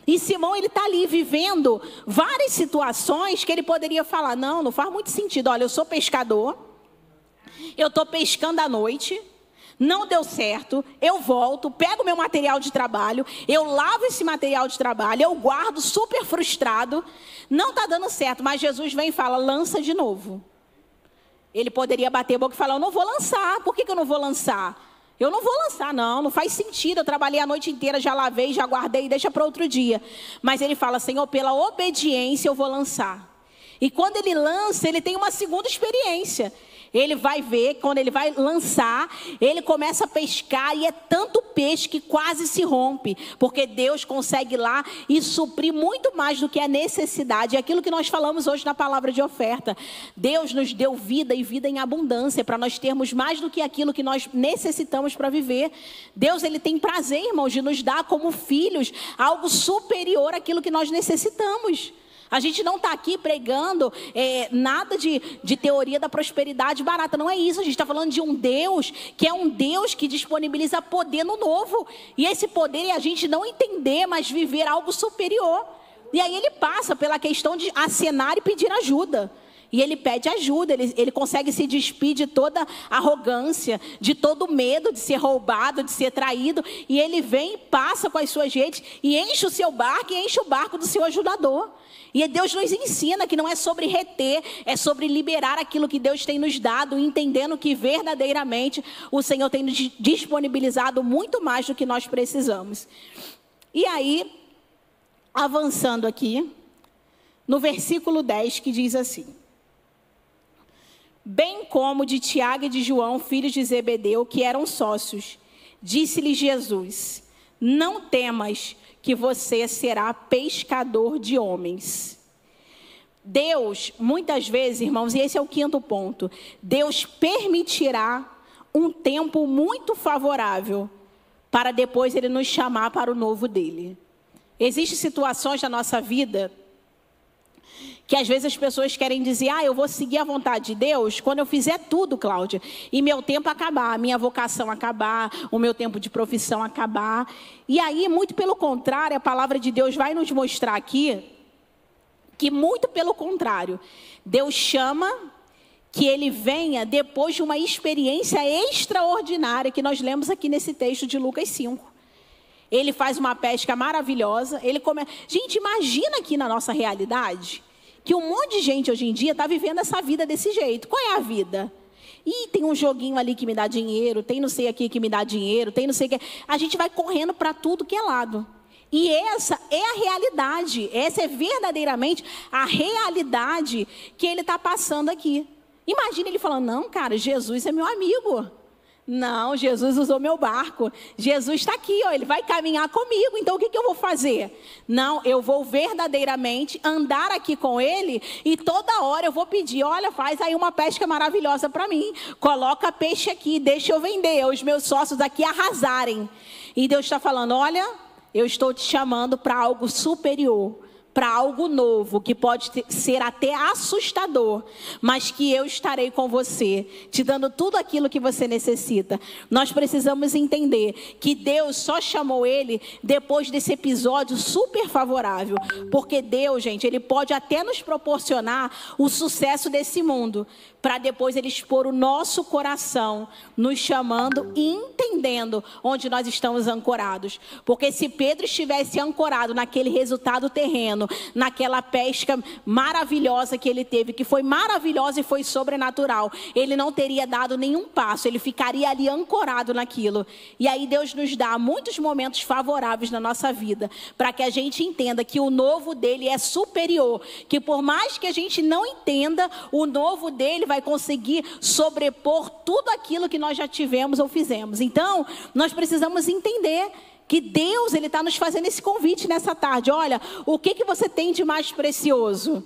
E Simão, ele está ali vivendo várias situações que ele poderia falar: não faz muito sentido. Olha, eu sou pescador, eu estou pescando à noite, não deu certo, eu volto, pego meu material de trabalho, eu lavo esse material de trabalho, eu guardo super frustrado, não está dando certo, mas Jesus vem e fala: lança de novo. Ele poderia bater a boca e falar: eu não vou lançar. Por que eu não vou lançar? Eu não vou lançar, não faz sentido, eu trabalhei a noite inteira, já lavei, já guardei, deixa para outro dia. Mas ele fala: Senhor, pela obediência eu vou lançar. E quando ele lança, ele tem uma segunda experiência. Ele vai ver, quando ele vai lançar, ele começa a pescar e é tanto peixe que quase se rompe. Porque Deus consegue ir lá e suprir muito mais do que a necessidade. É aquilo que nós falamos hoje na palavra de oferta. Deus nos deu vida e vida em abundância, para nós termos mais do que aquilo que nós necessitamos para viver. Deus, Ele tem prazer, irmãos, de nos dar como filhos algo superior àquilo que nós necessitamos. A gente não está aqui pregando nada de teoria da prosperidade barata. Não é isso. A gente está falando de um Deus que é um Deus que disponibiliza poder no novo. E esse poder é a gente não entender, mas viver algo superior. E aí ele passa pela questão de acenar e pedir ajuda. E ele pede ajuda, ele consegue se despir de toda arrogância, de todo medo de ser roubado, de ser traído. E ele vem, passa com as suas redes e enche o seu barco e enche o barco do seu ajudador. E Deus nos ensina que não é sobre reter, é sobre liberar aquilo que Deus tem nos dado, entendendo que verdadeiramente o Senhor tem nos disponibilizado muito mais do que nós precisamos. E aí, avançando aqui, no versículo 10, que diz assim: bem como de Tiago e de João, filhos de Zebedeu, que eram sócios, disse-lhe Jesus: não temas, que você será pescador de homens. Deus, muitas vezes, irmãos, e esse é o quinto ponto, Deus permitirá um tempo muito favorável para depois Ele nos chamar para o novo dEle. Existem situações na nossa vida que às vezes as pessoas querem dizer: eu vou seguir a vontade de Deus quando eu fizer tudo, Cláudia, e meu tempo acabar, a minha vocação acabar, o meu tempo de profissão acabar. E aí, muito pelo contrário, a palavra de Deus vai nos mostrar aqui que, muito pelo contrário, Deus chama que ele venha depois de uma experiência extraordinária que nós lemos aqui nesse texto de Lucas 5. Ele faz uma pesca maravilhosa. Gente, imagina aqui na nossa realidade que um monte de gente hoje em dia está vivendo essa vida desse jeito. Qual é a vida? Tem um joguinho ali que me dá dinheiro, tem não sei aqui que me dá dinheiro, tem não sei o que. A gente vai correndo para tudo que é lado. E essa é a realidade, essa é verdadeiramente a realidade que ele está passando aqui. Imagina ele falando: não, cara, Jesus é meu amigo. Não, Jesus usou meu barco. Jesus está aqui, ele vai caminhar comigo. Então o que eu vou fazer? Não, eu vou verdadeiramente andar aqui com ele e toda hora eu vou pedir: olha, faz aí uma pesca maravilhosa para mim. Coloca peixe aqui, deixa eu vender, os meus sócios aqui arrasarem. E Deus está falando: olha, eu estou te chamando para algo superior, para algo novo, que pode ser até assustador, mas que eu estarei com você, te dando tudo aquilo que você necessita. Nós precisamos entender que Deus só chamou ele depois desse episódio super favorável, porque Deus, gente, ele pode até nos proporcionar o sucesso desse mundo, para depois ele expor o nosso coração, nos chamando e entendendo onde nós estamos ancorados. Porque se Pedro estivesse ancorado naquele resultado terreno, naquela pesca maravilhosa que ele teve, que foi maravilhosa e foi sobrenatural, ele não teria dado nenhum passo, ele ficaria ali ancorado naquilo. E aí Deus nos dá muitos momentos favoráveis na nossa vida, para que a gente entenda que o novo dele é superior, que por mais que a gente não entenda, o novo dele vai conseguir sobrepor tudo aquilo que nós já tivemos ou fizemos. Então, nós precisamos entender que Deus, ele está nos fazendo esse convite nessa tarde. Olha, o que você tem de mais precioso?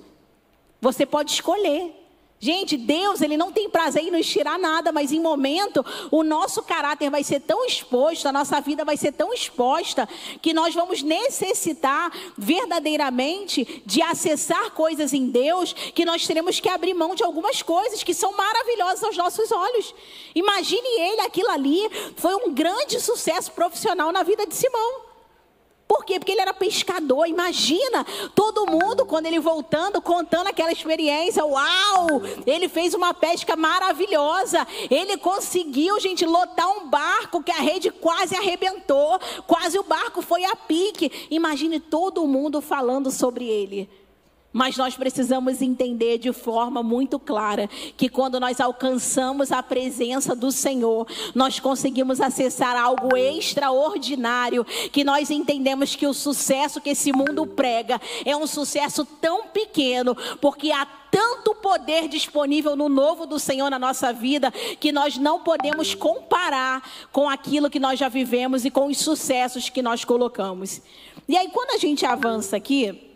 Você pode escolher. Gente, Deus, ele não tem prazer em nos tirar nada, mas em momento, o nosso caráter vai ser tão exposto, a nossa vida vai ser tão exposta, que nós vamos necessitar verdadeiramente de acessar coisas em Deus, que nós teremos que abrir mão de algumas coisas que são maravilhosas aos nossos olhos. Imagine ele, aquilo ali foi um grande sucesso profissional na vida de Simão. Por quê? Porque ele era pescador. Imagina todo mundo, quando ele voltando, contando aquela experiência. Uau! Ele fez uma pesca maravilhosa. Ele conseguiu, gente, lotar um barco que a rede quase arrebentou. Quase o barco foi a pique. Imagine todo mundo falando sobre ele. Mas nós precisamos entender de forma muito clara que quando nós alcançamos a presença do Senhor, nós conseguimos acessar algo extraordinário, que nós entendemos que o sucesso que esse mundo prega é um sucesso tão pequeno, porque há tanto poder disponível no novo do Senhor na nossa vida, que nós não podemos comparar com aquilo que nós já vivemos e com os sucessos que nós colocamos. E aí quando a gente avança aqui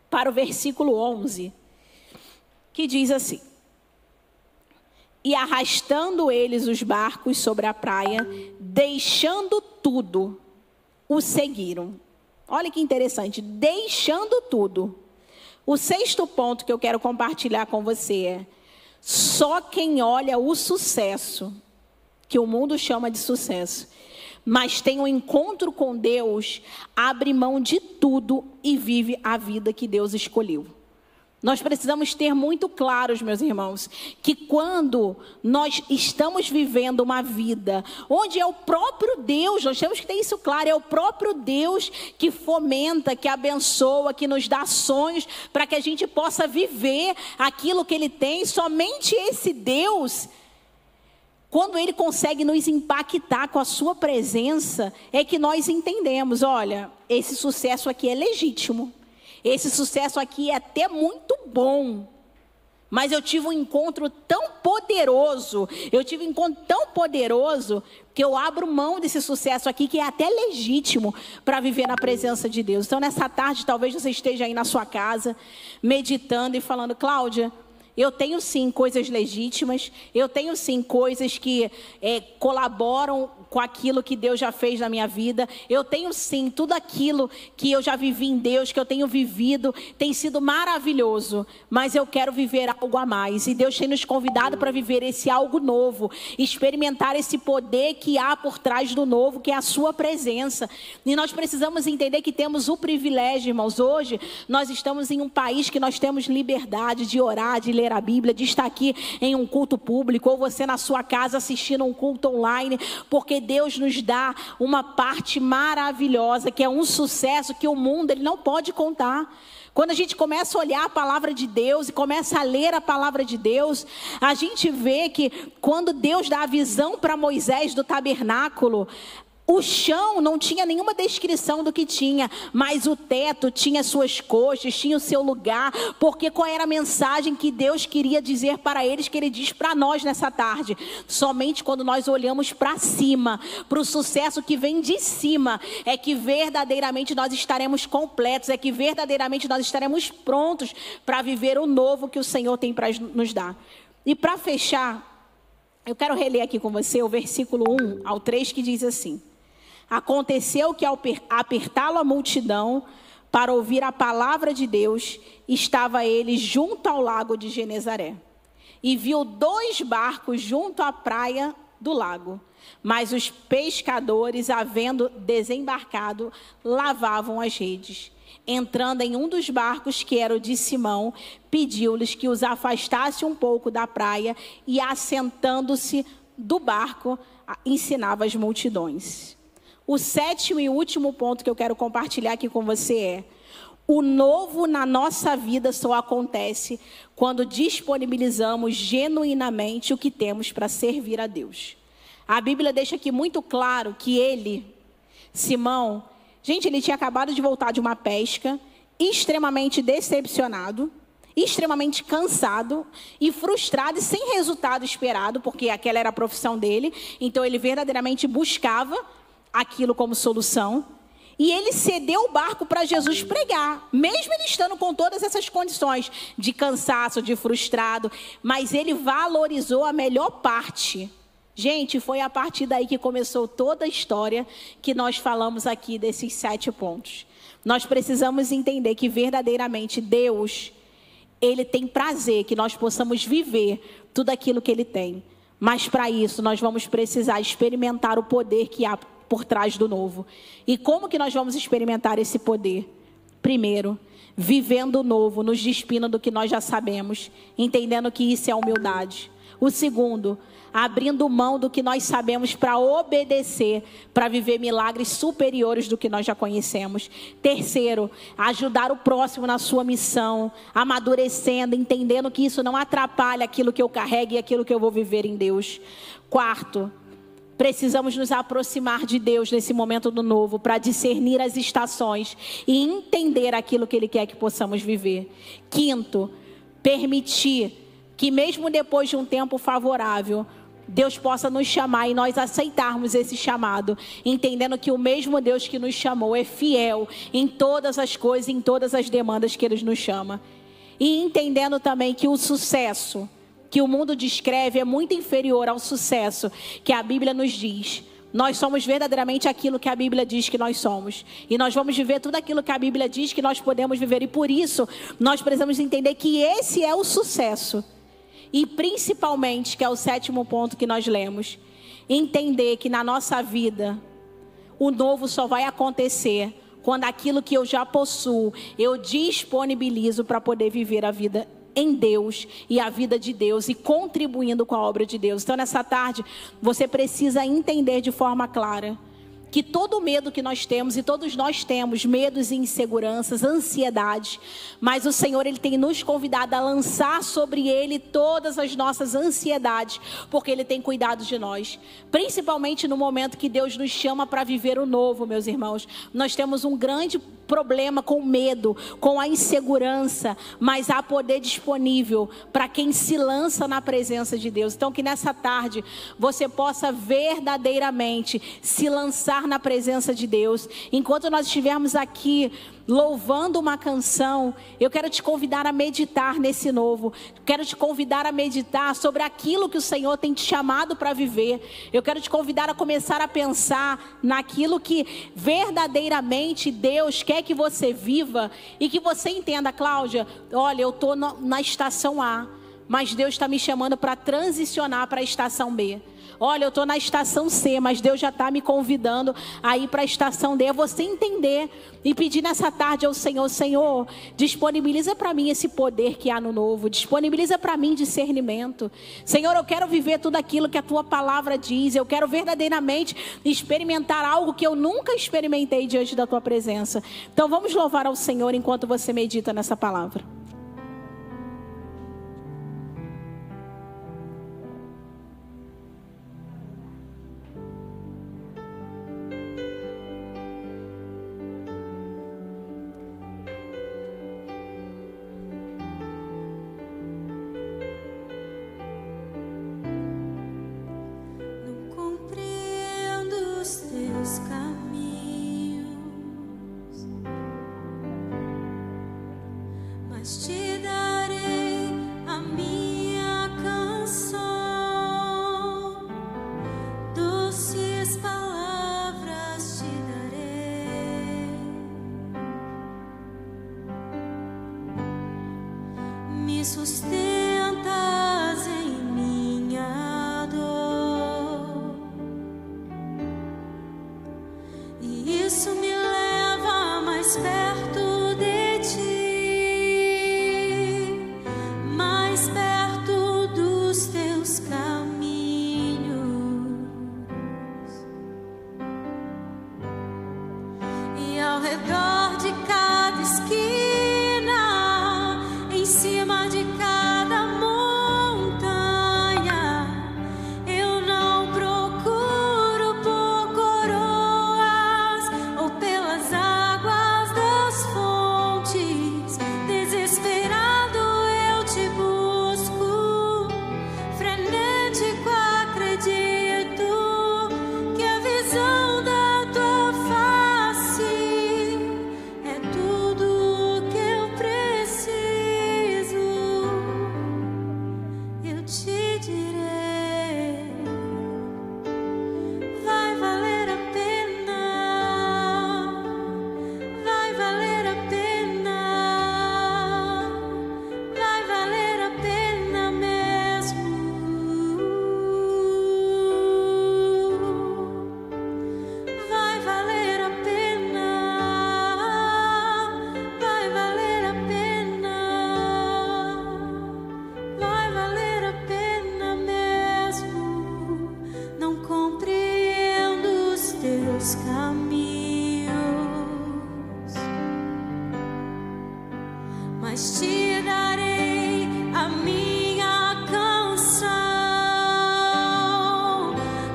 para o versículo 11, que diz assim: e arrastando eles os barcos sobre a praia, deixando tudo, o seguiram. Olha que interessante, deixando tudo. O sexto ponto que eu quero compartilhar com você é: só quem olha o sucesso, que o mundo chama de sucesso, mas tem um encontro com Deus, abre mão de tudo e vive a vida que Deus escolheu. Nós precisamos ter muito claros, meus irmãos, que quando nós estamos vivendo uma vida onde é o próprio Deus, nós temos que ter isso claro, é o próprio Deus que fomenta, que abençoa, que nos dá sonhos para que a gente possa viver aquilo que Ele tem. Somente esse Deus, quando Ele consegue nos impactar com a sua presença, é que nós entendemos, olha, esse sucesso aqui é legítimo. Esse sucesso aqui é até muito bom, mas eu tive um encontro tão poderoso, que eu abro mão desse sucesso aqui, que é até legítimo para viver na presença de Deus. Então, nessa tarde, talvez você esteja aí na sua casa, meditando e falando, Cláudia, eu tenho sim coisas legítimas, eu tenho sim coisas que colaboram com aquilo que Deus já fez na minha vida. Eu tenho sim tudo aquilo que eu já vivi em Deus, que eu tenho vivido, tem sido maravilhoso. Mas eu quero viver algo a mais. E Deus tem nos convidado para viver esse algo novo, experimentar esse poder que há por trás do novo, que é a sua presença. E nós precisamos entender que temos o privilégio, irmãos. Hoje nós estamos em um país que nós temos liberdade de orar, de ler a Bíblia, de estar aqui em um culto público, ou você na sua casa assistindo um culto online, porque Deus nos dá uma parte maravilhosa, que é um sucesso que o mundo ele não pode contar. Quando a gente começa a olhar a palavra de Deus e começa a ler a palavra de Deus, a gente vê que quando Deus dá a visão para Moisés do tabernáculo, o chão não tinha nenhuma descrição do que tinha, mas o teto tinha suas coxas, tinha o seu lugar, porque qual era a mensagem que Deus queria dizer para eles, que Ele diz para nós nessa tarde? Somente quando nós olhamos para cima, para o sucesso que vem de cima, é que verdadeiramente nós estaremos completos, é que verdadeiramente nós estaremos prontos para viver o novo que o Senhor tem para nos dar. E para fechar, eu quero reler aqui com você o versículo 1 ao 3, que diz assim: aconteceu que ao apertá-lo a multidão para ouvir a palavra de Deus, estava ele junto ao lago de Genezaré. E viu 2 barcos junto à praia do lago. Mas os pescadores, havendo desembarcado, lavavam as redes. Entrando em um dos barcos, que era o de Simão, pediu-lhes que os afastasse um pouco da praia, e assentando-se do barco, ensinava as multidões. O 7º e último ponto que eu quero compartilhar aqui com você é: o novo na nossa vida só acontece quando disponibilizamos genuinamente o que temos para servir a Deus. A Bíblia deixa aqui muito claro que ele, Simão, gente, ele tinha acabado de voltar de uma pesca, extremamente decepcionado, extremamente cansado e frustrado e sem resultado esperado, porque aquela era a profissão dele. Então ele verdadeiramente buscava aquilo como solução, e ele cedeu o barco para Jesus pregar, mesmo ele estando com todas essas condições de cansaço, de frustrado, mas ele valorizou a melhor parte. Gente, foi a partir daí que começou toda a história que nós falamos aqui desses 7 pontos. Nós precisamos entender que verdadeiramente Deus, Ele tem prazer que nós possamos viver tudo aquilo que Ele tem. Mas para isso nós vamos precisar experimentar o poder que há por trás do novo. E como que nós vamos experimentar esse poder? Primeiro, vivendo o novo, nos despindo do que nós já sabemos, entendendo que isso é humildade. O segundo, abrindo mão do que nós sabemos para obedecer, para viver milagres superiores do que nós já conhecemos. Terceiro, ajudar o próximo na sua missão, amadurecendo, entendendo que isso não atrapalha aquilo que eu carrego e aquilo que eu vou viver em Deus. Quarto, precisamos nos aproximar de Deus nesse momento do novo, para discernir as estações e entender aquilo que Ele quer que possamos viver. Quinto, permitir que mesmo depois de um tempo favorável, Deus possa nos chamar e nós aceitarmos esse chamado, entendendo que o mesmo Deus que nos chamou é fiel em todas as coisas, em todas as demandas que Ele nos chama. E entendendo também que o sucesso que o mundo descreve é muito inferior ao sucesso que a Bíblia nos diz. Nós somos verdadeiramente aquilo que a Bíblia diz que nós somos. E nós vamos viver tudo aquilo que a Bíblia diz que nós podemos viver. E por isso, nós precisamos entender que esse é o sucesso. E principalmente, que é o 7º ponto que nós lemos, entender que na nossa vida, o novo só vai acontecer quando aquilo que eu já possuo, eu disponibilizo para poder viver a vida em Deus e a vida de Deus e contribuindo com a obra de Deus. Então nessa tarde você precisa entender de forma clara que todo medo que nós temos, e todos nós temos medos e inseguranças, ansiedades, mas o Senhor, Ele tem nos convidado a lançar sobre Ele todas as nossas ansiedades, porque Ele tem cuidado de nós, principalmente no momento que Deus nos chama para viver o novo, meus irmãos. Nós temos um grande problema com o medo, com a insegurança, mas há poder disponível para quem se lança na presença de Deus. Então que nessa tarde você possa verdadeiramente se lançar na presença de Deus. Enquanto nós estivermos aqui louvando uma canção, eu quero te convidar a meditar nesse novo. Quero te convidar a meditar sobre aquilo que o Senhor tem te chamado para viver. Eu quero te convidar a começar a pensar naquilo que verdadeiramente Deus quer que você viva e que você entenda. Cláudia, olha, eu estou na estação A, mas Deus está me chamando para transicionar para a estação B. Olha, eu estou na estação C, mas Deus já está me convidando a ir para a estação D. É você entender e pedir nessa tarde ao Senhor: Senhor, disponibiliza para mim esse poder que há no novo. Disponibiliza para mim discernimento. Senhor, eu quero viver tudo aquilo que a Tua palavra diz. Eu quero verdadeiramente experimentar algo que eu nunca experimentei diante da Tua presença. Então vamos louvar ao Senhor enquanto você medita nessa palavra. Te darei a minha canção, doces palavras te darei. Me sustentas em minha dor, e isso me leva mais perto de ti. Ao redor de cada esquina, em cima de cada montanha, eu não procuro por coroas ou pelas águas das fontes. Desesperado eu te busco, frenético acredito que a visão da tua face é tudo que eu preciso. Eu te direi, vai valer a pena, vai valer a pena, vai valer a pena mesmo. Vai valer a pena, vai valer a pena, vai valer a pena mesmo. Não compreendo os teus caminhos, mas te darei a minha canção,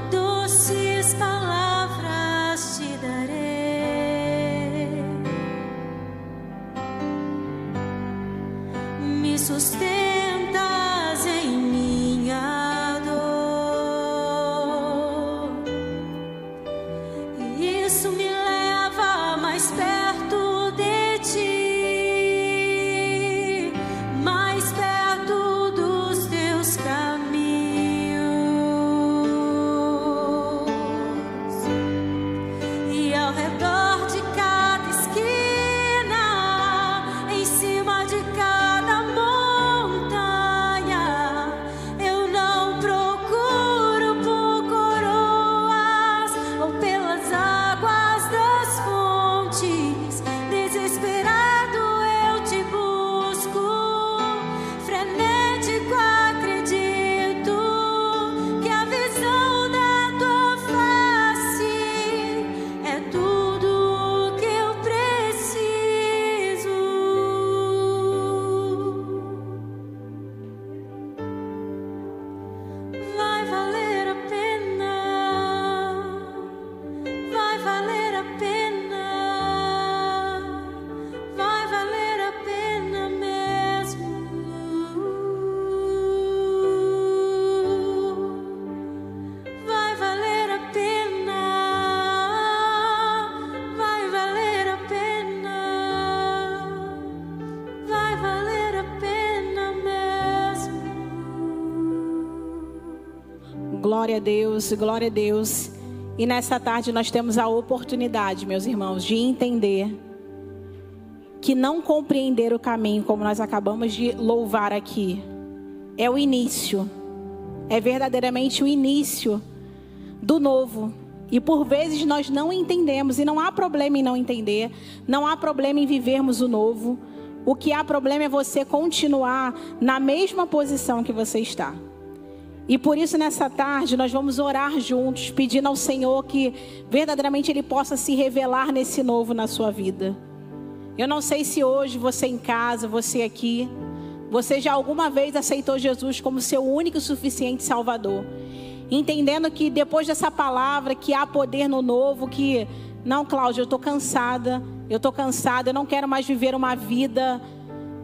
doces palavras te darei. Me sustentas em minha dor, e isso me leva mais perto de ti, mais perto dos teus caminhos. E ao redor de cada esquina, em cima de cada montanha, eu não procuro por coroas ou pelas águas das fontes. a pena, vai valer a pena mesmo. Vai valer a pena, vai valer a pena, vai valer a pena mesmo. Glória a Deus, glória a Deus. E nessa tarde nós temos a oportunidade, meus irmãos, de entender que não compreender o caminho, como nós acabamos de louvar aqui, é o início, é verdadeiramente o início do novo. E por vezes nós não entendemos, e não há problema em não entender, não há problema em vivermos o novo. O que há problema é você continuar na mesma posição que você está. E por isso nessa tarde nós vamos orar juntos, pedindo ao Senhor que verdadeiramente Ele possa se revelar nesse novo na sua vida. Eu não sei se hoje você em casa, você aqui, você já alguma vez aceitou Jesus como seu único e suficiente Salvador, entendendo que depois dessa palavra que há poder no novo, que não, Cláudia, eu estou cansada, eu não quero mais viver uma vida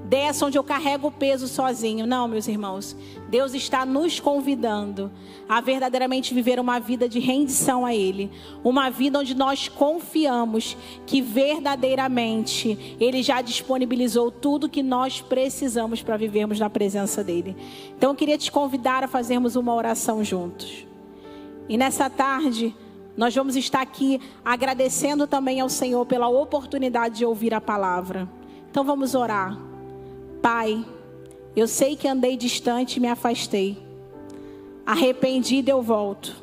dessa onde eu carrego o peso sozinho. Não, meus irmãos, Deus está nos convidando a verdadeiramente viver uma vida de rendição a Ele, uma vida onde nós confiamos que verdadeiramente Ele já disponibilizou tudo que nós precisamos para vivermos na presença dEle. Então eu queria te convidar a fazermos uma oração juntos. E nessa tarde nós vamos estar aqui agradecendo também ao Senhor pela oportunidade de ouvir a palavra. Então vamos orar. Pai, eu sei que andei distante e me afastei. Arrependido eu volto,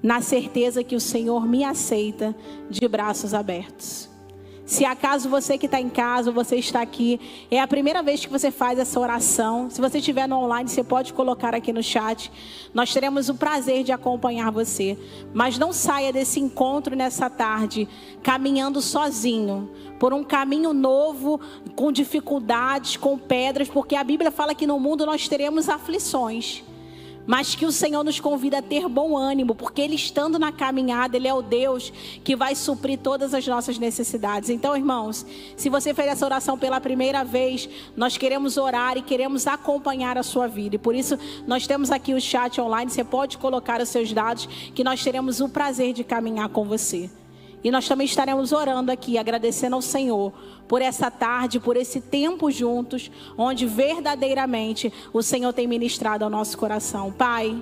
na certeza que o Senhor me aceita de braços abertos. Se acaso você que está em casa, ou você está aqui, é a primeira vez que você faz essa oração, se você estiver no online, você pode colocar aqui no chat. Nós teremos o prazer de acompanhar você. Mas não saia desse encontro nessa tarde, caminhando sozinho, por um caminho novo, com dificuldades, com pedras, porque a Bíblia fala que no mundo nós teremos aflições. Mas que o Senhor nos convida a ter bom ânimo, porque Ele estando na caminhada, Ele é o Deus que vai suprir todas as nossas necessidades. Então, irmãos, se você fez essa oração pela primeira vez, nós queremos orar e queremos acompanhar a sua vida. E por isso, nós temos aqui o chat online, você pode colocar os seus dados, que nós teremos o prazer de caminhar com você. E nós também estaremos orando aqui, agradecendo ao Senhor por essa tarde, por esse tempo juntos, onde verdadeiramente o Senhor tem ministrado ao nosso coração. Pai,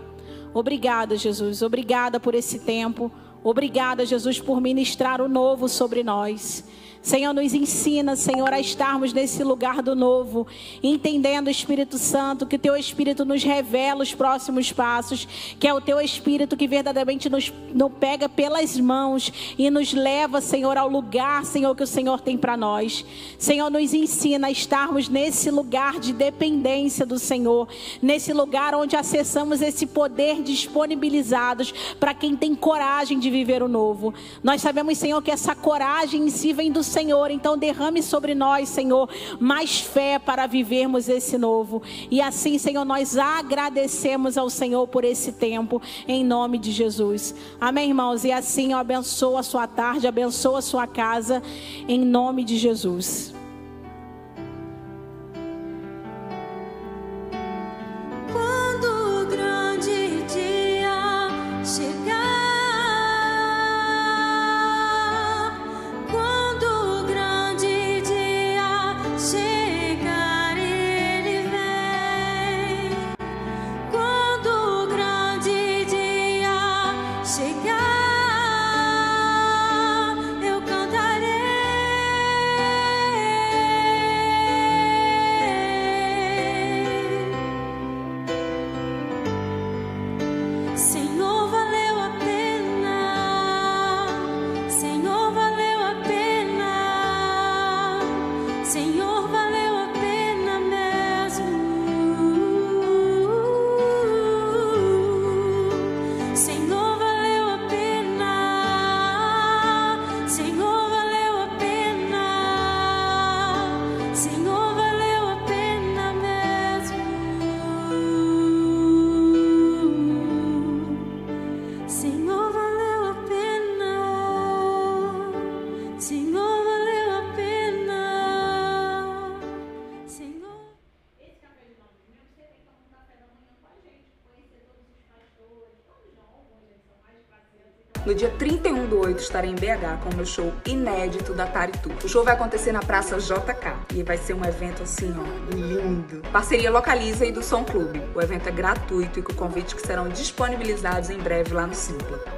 obrigada, Jesus, obrigada por esse tempo, obrigada, Jesus, por ministrar o novo sobre nós. Senhor, nos ensina, Senhor, a estarmos nesse lugar do novo, entendendo, Espírito Santo, que o Teu Espírito nos revela os próximos passos, que é o Teu Espírito que verdadeiramente nos pega pelas mãos e nos leva, Senhor, ao lugar, Senhor, que o Senhor tem para nós. Senhor, nos ensina a estarmos nesse lugar de dependência do Senhor, nesse lugar onde acessamos esse poder disponibilizados para quem tem coragem de viver o novo. Nós sabemos, Senhor, que essa coragem em si vem do Senhor, então derrame sobre nós, Senhor, mais fé para vivermos esse novo. E assim, Senhor, nós agradecemos ao Senhor por esse tempo, em nome de Jesus. Amém, irmãos? E assim eu abençoo a sua tarde, abençoo a sua casa, em nome de Jesus. Quando o grande dia chegar, chegar, eu cantarei. No dia 31/8 estarei em BH com o meu show inédito da Taritu. O show vai acontecer na Praça JK e vai ser um evento assim, ó, lindo. Parceria Localiza e do Som Clube. O evento é gratuito e com convites que serão disponibilizados em breve lá no Simpla.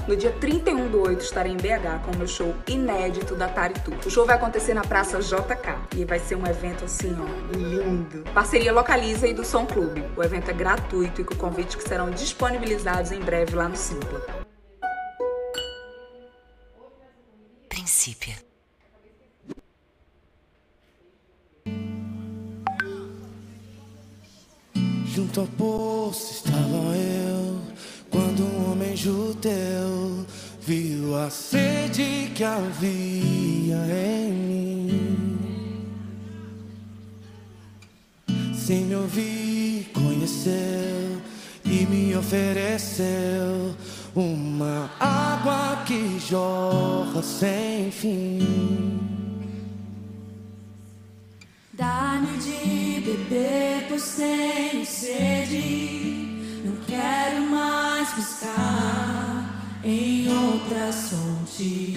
No dia 31/8 estarei em BH com o meu show inédito da Taritu. O show vai acontecer na Praça JK e vai ser um evento assim, ó, lindo. Parceria Localiza e do Som Clube. O evento é gratuito e com convites que serão disponibilizados em breve lá no Simpla. Princípio. Junto ao poço estava eu, quando um homem judeu viu a sede que havia em mim. Sem me ouvir, conheceu e me ofereceu uma água que jorra sem fim. Dá-me de beber, pois tenho sede. Não quero mais buscar em outras fontes.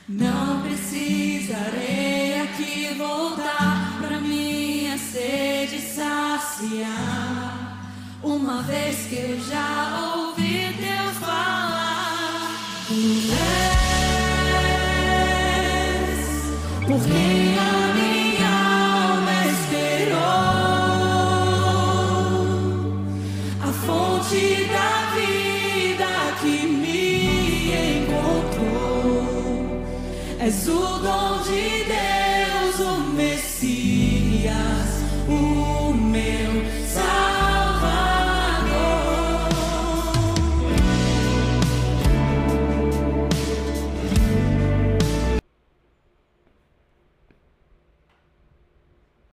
Não precisarei aqui voltar pra minha sede saciar, uma vez que eu já ouvi Deus falar. Por quem a minha alma esperou, a fonte da vida que me encontrou. És o dom de Deus.